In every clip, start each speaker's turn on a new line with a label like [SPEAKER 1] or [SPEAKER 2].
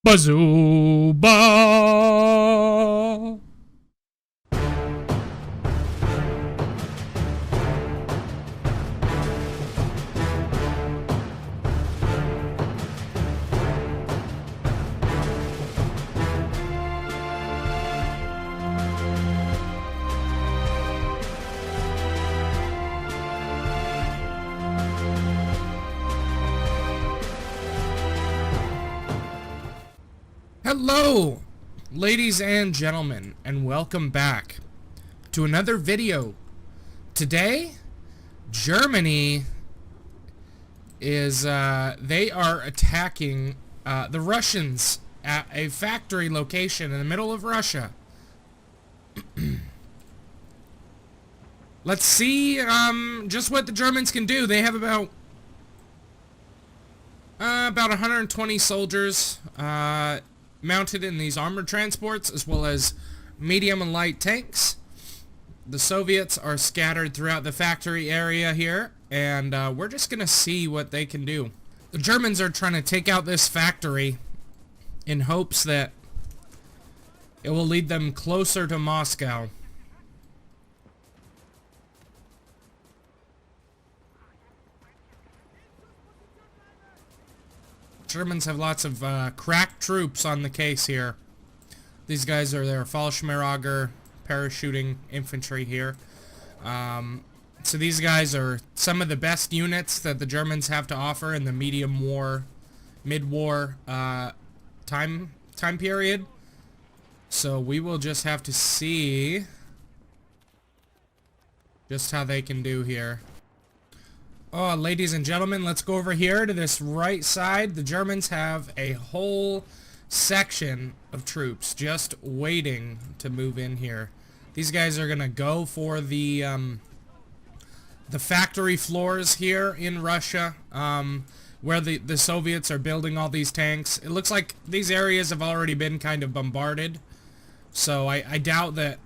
[SPEAKER 1] Bazooba! Hello, ladies and gentlemen, and welcome back to another video. Today, Germany is, they are attacking the Russians at a factory location in the middle of Russia. Let's see, just what the Germans can do. They have about 120 soldiers, mounted in these armored transports, as well as medium and light tanks. The Soviets are scattered throughout the factory area here, and we're just gonna see what they can do. The Germans are trying to take out this factory in hopes that it will lead them closer to Moscow. Germans have lots of crack troops on the case here. These guys are their Fallschirmjäger parachuting infantry here. So these guys are some of the best units that the Germans have to offer in the medium war, mid-war time period. So we will just have to see just how they can do here. Oh, ladies and gentlemen, let's go over here to this right side. The Germans have a whole section of troops just waiting to move in here. These guys are gonna go for the factory floors here in Russia, where the Soviets are building all these tanks. It looks like these areas have already been kind of bombarded, so I doubt that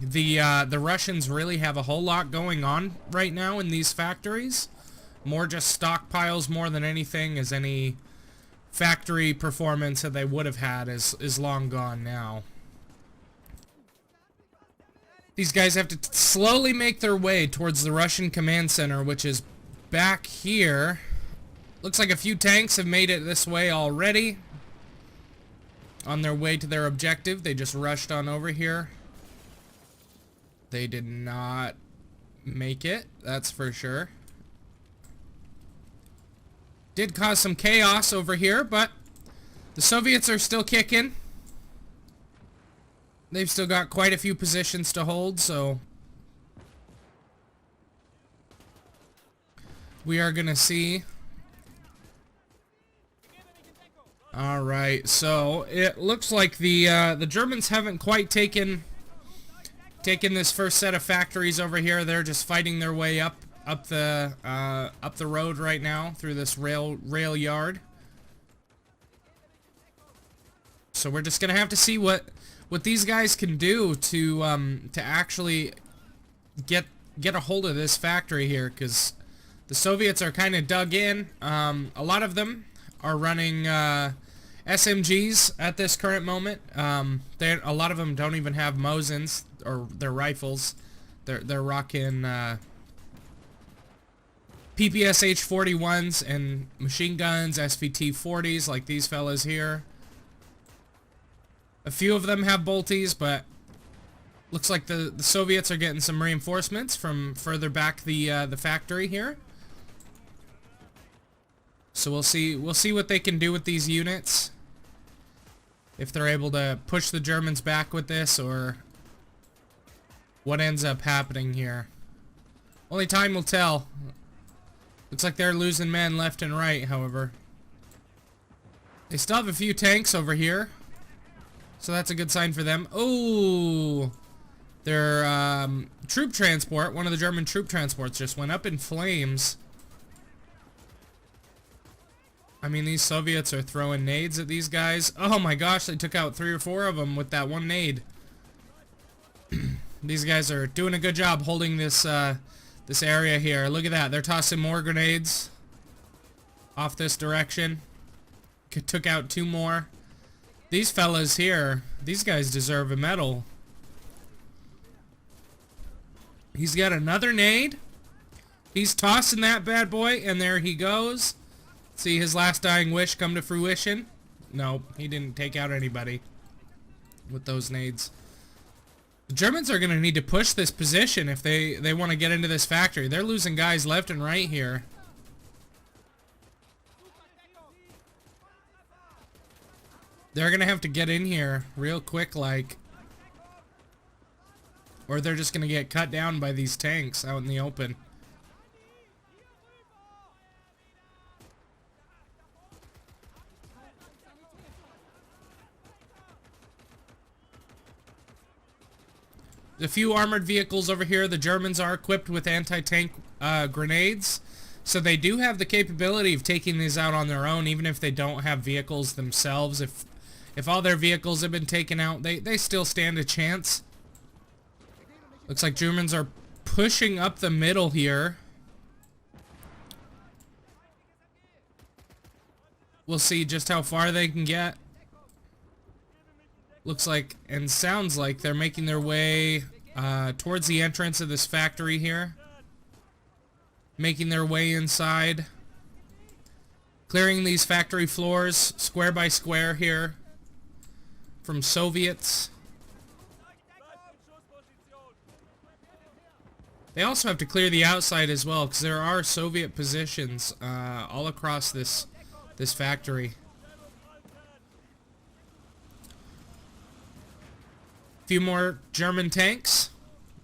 [SPEAKER 1] the Russians really have a whole lot going on right now in these factories. More just stockpiles more than anything, as any factory performance that they would have had is long gone now. These guys have to slowly make their way towards the Russian command center, which is back here. Looks like a few tanks have made it this way already. On their way to their objective, they just rushed on over here. They did not make it, that's for sure. Did cause some chaos over here, but the Soviets are still kicking. They've still got quite a few positions to hold, so we are gonna see. Alright, so it looks like the Germans haven't quite taken this first set of factories over here. They're just fighting their way up the road right now through this rail yard. So we're just gonna have to see what these guys can do to actually get a hold of this factory here, because the Soviets are kind of dug in. A lot of them are running SMGs at this current moment. A lot of them don't even have Mosins or their rifles. They're rocking PPSH-41s and machine guns, SVT-40s like these fellas here. A few of them have bolties, but looks like the Soviets are getting some reinforcements from further back the factory here. So we'll see what they can do with these units. If they're able to push the Germans back with this, or what ends up happening here. Only time will tell. Looks like they're losing men left and right, however. They still have a few tanks over here, so that's a good sign for them. Oh, their troop transport, one of the German troop transports, just went up in flames. I mean, these Soviets are throwing nades at these guys. Oh my gosh, they took out 3 or 4 of them with that one nade. These guys are doing a good job holding this this area here. Look at that. They're tossing more grenades off this direction. Took out 2 more. These fellas here, these guys deserve a medal. He's got another nade. He's tossing that bad boy, and there he goes. See his last dying wish come to fruition? No, he didn't take out anybody with those nades. The Germans are going to need to push this position if they want to get into this factory. They're losing guys left and right here. They're going to have to get in here real quick, like, or they're just going to get cut down by these tanks out in the open. A few armored vehicles over here. The Germans are equipped with anti-tank grenades, so they do have the capability of taking these out on their own, even if they don't have vehicles themselves. If all their vehicles have been taken out, they still stand a chance. Looks like Germans are pushing up the middle here. We'll see just how far they can get. Looks like and sounds like they're making their way towards the entrance of this factory here. Making their way inside. Clearing these factory floors square by square here from Soviets. They also have to clear the outside as well, because there are Soviet positions all across this factory. A few more German tanks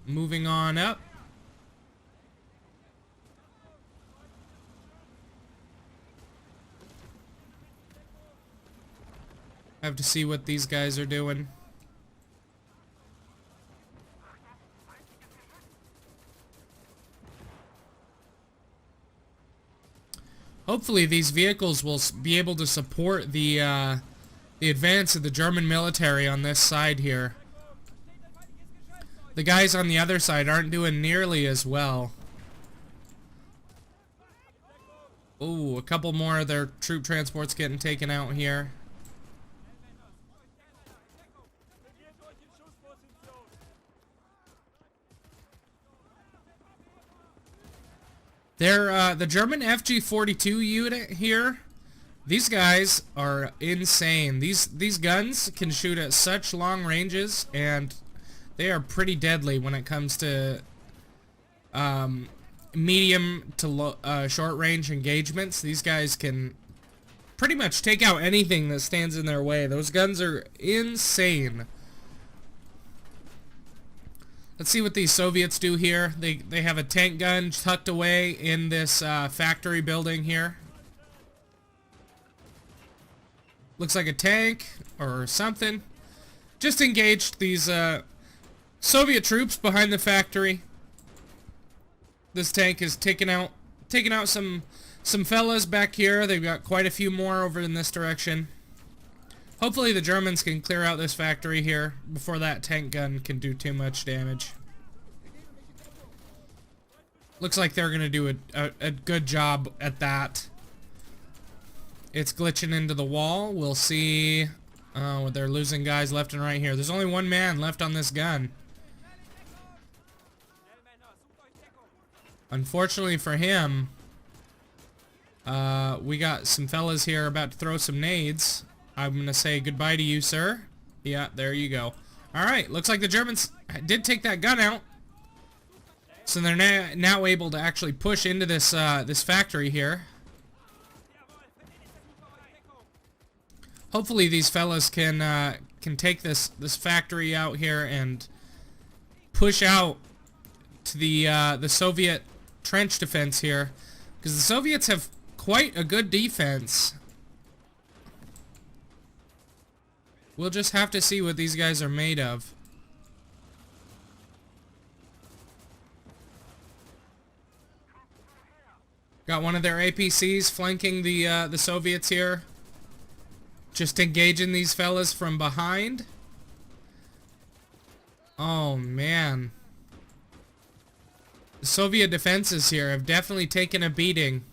[SPEAKER 1] moving on up. Have to see what these guys are doing. Hopefully these vehicles will be able to support the advance of the German military on this side here. The guys on the other side aren't doing nearly as well. Ooh, a couple more of their troop transports getting taken out here. They're the German FG-42 unit here. These guys are insane. These guns can shoot at such long ranges, and they are pretty deadly when it comes to medium to short range engagements. These guys can pretty much take out anything that stands in their way. Those guns are insane. Let's see what these Soviets do here. They have a tank gun tucked away in this factory building here. Looks like a tank or something. Just engaged these Soviet troops behind the factory. This tank is taking out some fellas back here. They've got quite a few more over in this direction. Hopefully the Germans can clear out this factory here before that tank gun can do too much damage. Looks like they're going to do a good job at that. It's glitching into the wall. We'll see. They're losing guys left and right here. There's only one man left on this gun. Unfortunately for him, we got some fellas here about to throw some nades. I'm going to say goodbye to you, sir. Yeah, there you go. Alright, looks like the Germans did take that gun out. So they're now able to actually push into this this factory here. Hopefully these fellas can take this factory out here and push out to the Soviet trench defense here, because the Soviets have quite a good defense. We'll just have to see what these guys are made of. Got one of their APCs flanking the Soviets here. Just engaging these fellas from behind. Oh man. The Soviet defenses here have definitely taken a beating.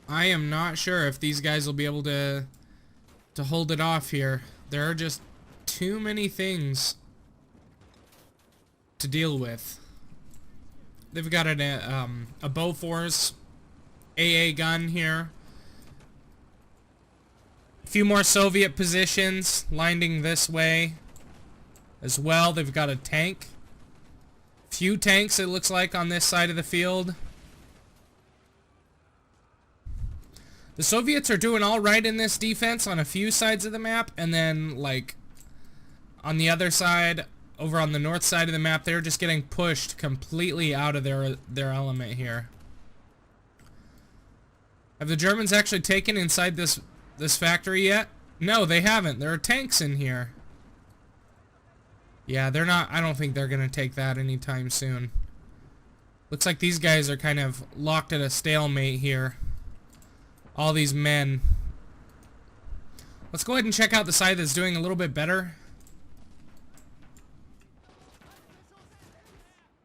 [SPEAKER 1] I am not sure if these guys will be able to hold it off here. There are just too many things to deal with. They've got a Bofors AA gun here. A few more Soviet positions lining this way as well. They've got a tank. Few tanks, it looks like, on this side of the field. The Soviets are doing all right in this defense on a few sides of the map, and then, like, on the other side, over on the north side of the map, they're just getting pushed completely out of their element here. Have the Germans actually taken inside this factory yet? No, they haven't. There are tanks in here. Yeah, they're not. I don't think they're gonna take that anytime soon. Looks like these guys are kind of locked at a stalemate here. All these men. Let's go ahead and check out the side that's doing a little bit better.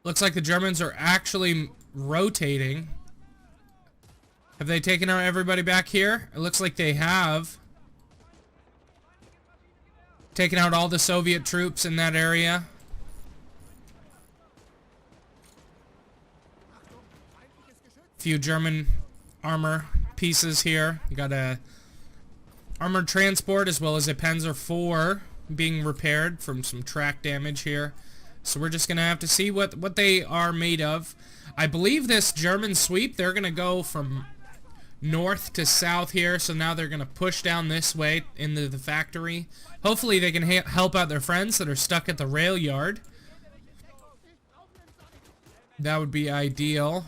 [SPEAKER 1] Looks like the Germans are actually rotating. Have they taken out everybody back here? It looks like they have. Taken out all the Soviet troops in that area. Few German armor pieces here. You got a armored transport as well as a Panzer IV being repaired from some track damage here. So we're just gonna have to see what they are made of. I believe this German sweep, they're gonna go from north to south here, so now they're gonna push down this way into the factory. Hopefully they can help out their friends that are stuck at the rail yard. That would be ideal.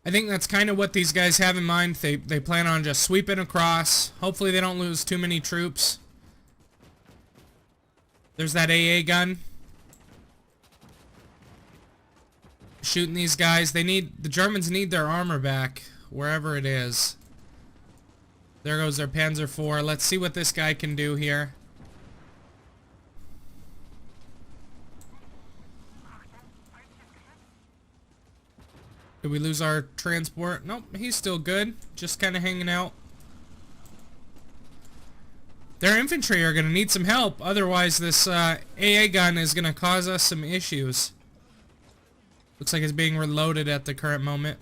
[SPEAKER 1] I think that's kind of what these guys have in mind. They plan on just sweeping across. Hopefully they don't lose too many troops. There's that AA gun. Shooting these guys. The Germans need their armor back, wherever it is. There goes their Panzer IV. Let's see what this guy can do here. Did we lose our transport? Nope, he's still good. Just kind of hanging out. Their infantry are going to need some help. Otherwise, this AA gun is going to cause us some issues. Looks like it's being reloaded at the current moment.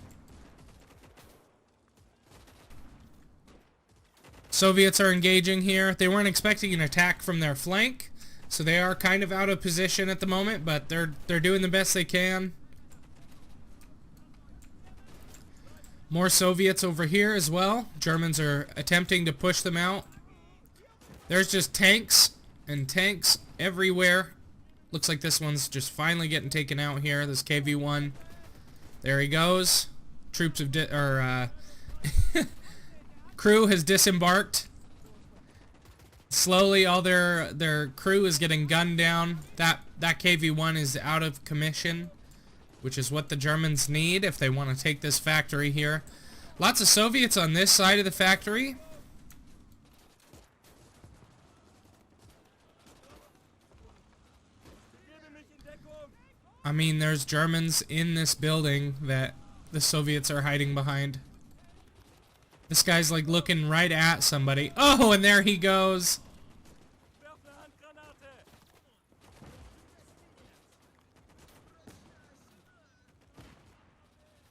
[SPEAKER 1] Soviets are engaging here. They weren't expecting an attack from their flank, so they are kind of out of position at the moment, but they're doing the best they can. More Soviets over here as well. Germans are attempting to push them out. There's just tanks and tanks everywhere. Looks like this one's just finally getting taken out here. This KV-1. There he goes. Troops have crew has disembarked. Slowly all their crew is getting gunned down. That KV-1 is out of commission, which is what the Germans need if they want to take this factory here. Lots of Soviets on this side of the factory. I mean, there's Germans in this building that the Soviets are hiding behind. This guy's like looking right at somebody. Oh, and there he goes.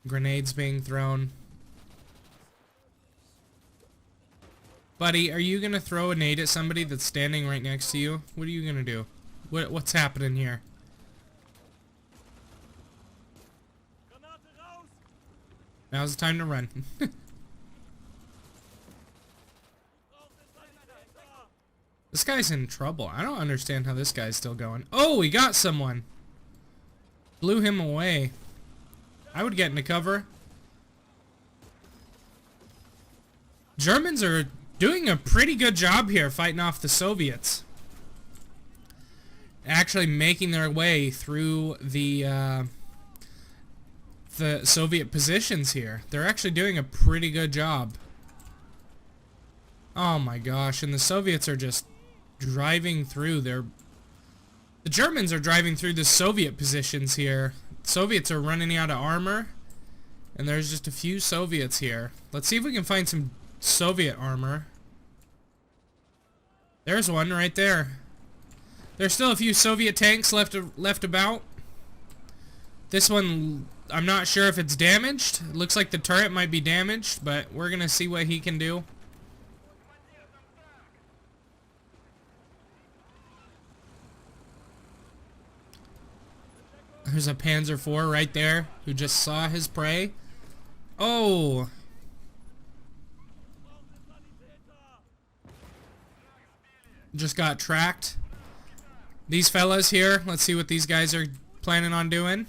[SPEAKER 1] Grenades being thrown. Buddy, are you gonna throw a nade at somebody that's standing right next to you? What are you gonna do? What's happening here? Now's the time to run. This guy's in trouble. I don't understand how this guy's still going. Oh, he got someone. Blew him away. I would get into cover. Germans are doing a pretty good job here fighting off the Soviets. Actually making their way through the Soviet positions here. They're actually doing a pretty good job. Oh my gosh, and the Soviets are just driving through. The Germans are driving through the Soviet positions here. Soviets are running out of armor, and there's just a few Soviets here. Let's see if we can find some Soviet armor. There's one right there. There's still a few Soviet tanks left about. This one, I'm not sure if it's damaged. It looks like the turret might be damaged, but we're gonna see what he can do. There's a Panzer IV right there who just saw his prey. Oh! Just got tracked. These fellas here, let's see what these guys are planning on doing.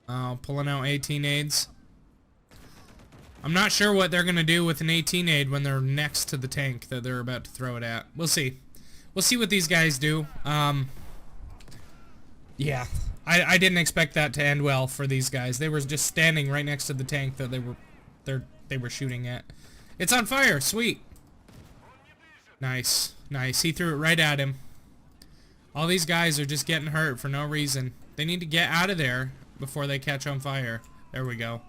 [SPEAKER 1] Oh, pulling out 18-aids. I'm not sure what they're gonna do with an 18-aid when they're next to the tank that they're about to throw it at. We'll see. We'll see what these guys do. Yeah, I didn't expect that to end well for these guys. They were just standing right next to the tank that they were shooting at. It's on fire. Sweet. Nice, nice. He threw it right at him. All these guys are just getting hurt for no reason. They need to get out of there before they catch on fire. There we go.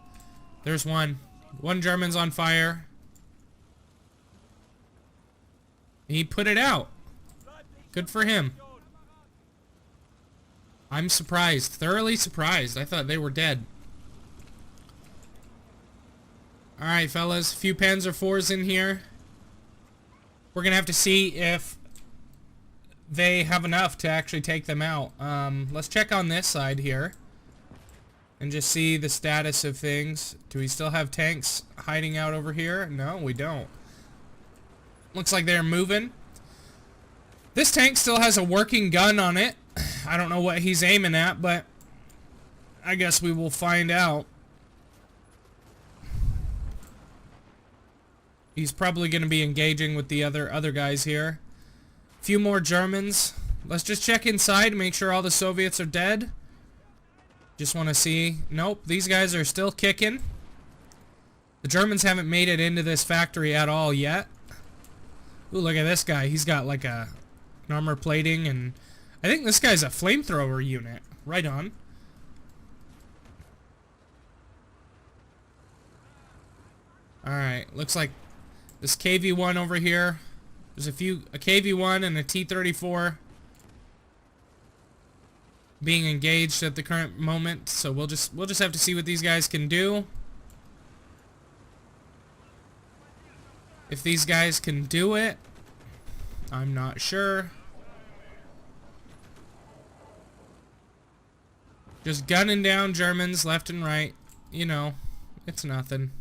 [SPEAKER 1] There's one. One German's on fire. He put it out. Good for him. I'm surprised. Thoroughly surprised. I thought they were dead. Alright, fellas. A few Panzer IVs in here. We're gonna have to see if they have enough to actually take them out. Let's check on this side here and just see the status of things. Do we still have tanks hiding out over here? No, we don't. Looks like they're moving. This tank still has a working gun on it. I don't know what he's aiming at, but I guess we will find out. He's probably going to be engaging with the other guys here. A few more Germans. Let's just check inside, make sure all the Soviets are dead. Just want to see. Nope, these guys are still kicking. The Germans haven't made it into this factory at all yet. Ooh, look at this guy. He's got like an armor plating, and I think this guy's a flamethrower unit. Right on. Alright, looks like this KV-1 over here. There's a KV-1 and a T-34 being engaged at the current moment, so we'll just have to see what these guys can do. If these guys can do it, I'm not sure. Just gunning down Germans left and right. You know, it's nothing.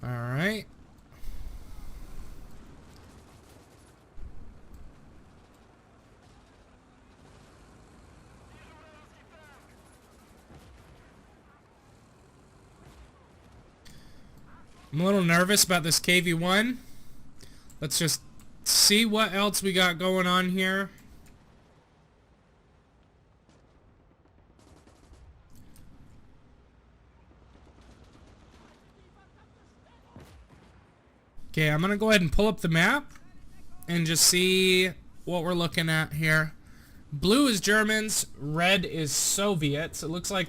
[SPEAKER 1] Alright. I'm a little nervous about this KV-1. Let's just see what else we got going on here. Okay, I'm gonna go ahead and pull up the map and just see what we're looking at here. Blue is Germans, red is Soviets. It looks like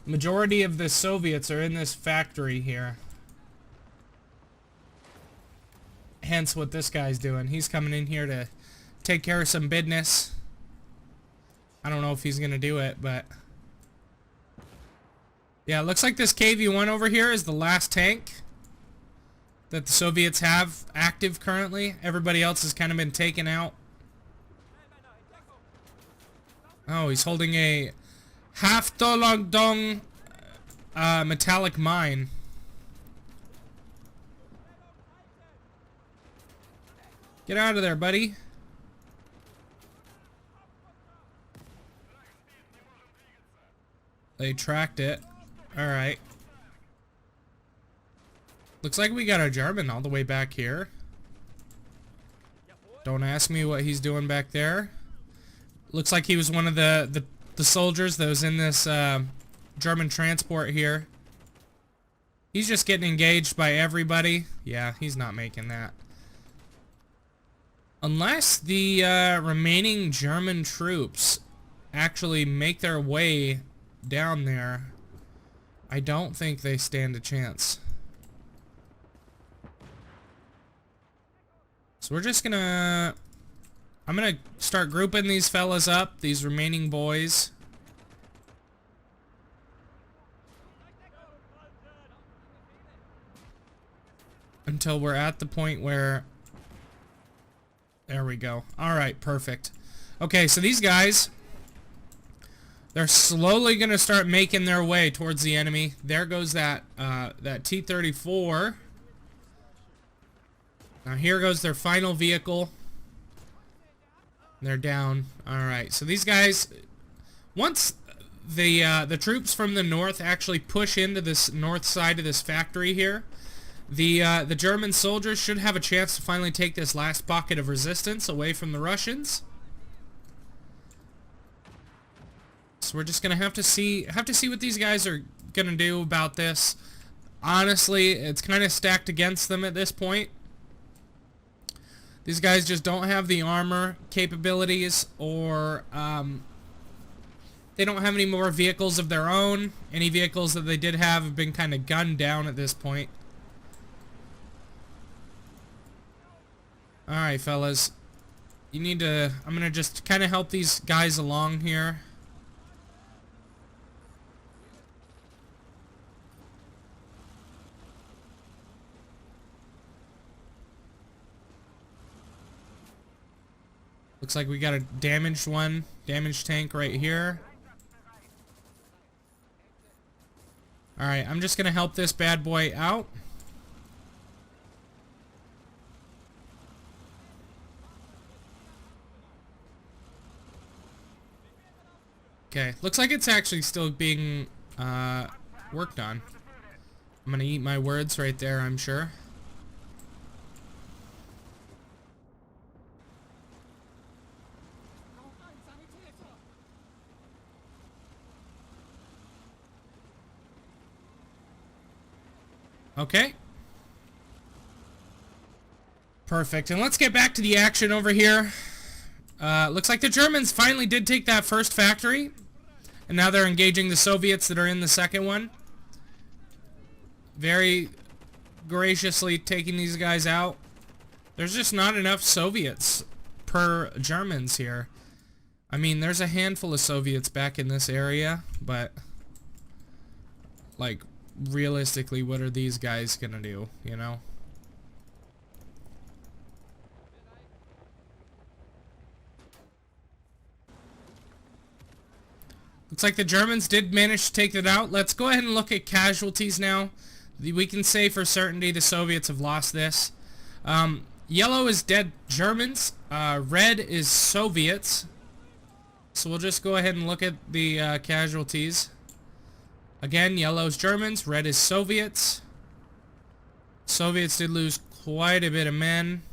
[SPEAKER 1] majority of the Soviets are in this factory here. Hence what this guy's doing. He's coming in here to take care of some business. I don't know if he's gonna do it, but yeah, it looks like this KV-1 over here is the last tank that the Soviets have active currently. Everybody else has kind of been taken out. Oh, he's holding a Haftolongdong metallic mine. Get out of there, buddy. They tracked it. Alright. Looks like we got a German all the way back here. Don't ask me what he's doing back there. Looks like he was one of the soldiers that was in this German transport here. He's just getting engaged by everybody. Yeah, he's not making that. Unless the remaining German troops actually make their way down there, I don't think they stand a chance. So we're just gonna... I'm gonna start grouping these fellas up, these remaining boys. Until we're at the point where... There we go. Alright, perfect. Okay, so these guys... They're slowly going to start making their way towards the enemy. There goes that T-34. Now here goes their final vehicle. They're down. Alright, so these guys... Once the troops from the north actually push into this north side of this factory here, the German soldiers should have a chance to finally take this last pocket of resistance away from the Russians. So we're just gonna have to see what these guys are gonna do about this. Honestly, it's kind of stacked against them at this point. These guys just don't have the armor capabilities, or they don't have any more vehicles of their own. Any vehicles that they did have been kind of gunned down at this point. Alright, fellas. You need to... I'm gonna just kind of help these guys along here. Looks like we got a damaged one. Damaged tank right here. Alright, I'm just gonna help this bad boy out. Okay, looks like it's actually still being worked on. I'm gonna eat my words right there, I'm sure. Okay. Perfect. And let's get back to the action over here. Looks like the Germans finally did take that first factory. And now they're engaging the Soviets that are in the second one. Very graciously taking these guys out. There's just not enough Soviets per Germans here. I mean, there's a handful of Soviets back in this area, but... like... realistically, what are these guys gonna do, you know? Looks like the Germans did manage to take it out. Let's go ahead and look at casualties now. We can say for certainty the Soviets have lost this. Yellow is dead Germans. Red is Soviets. So we'll just go ahead and look at the casualties. Again, yellow is Germans, red is Soviets. Soviets did lose quite a bit of men.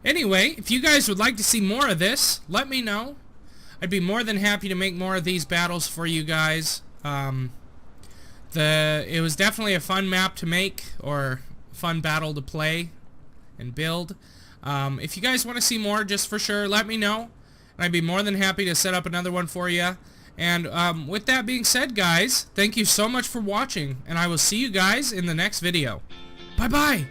[SPEAKER 1] Anyway, if you guys would like to see more of this, let me know. I'd be more than happy to make more of these battles for you guys. It was definitely a fun map to make, or fun battle to play and build. If you guys want to see more, just for sure, let me know. And I'd be more than happy to set up another one for you. And with that being said, guys, thank you so much for watching. And I will see you guys in the next video. Bye-bye!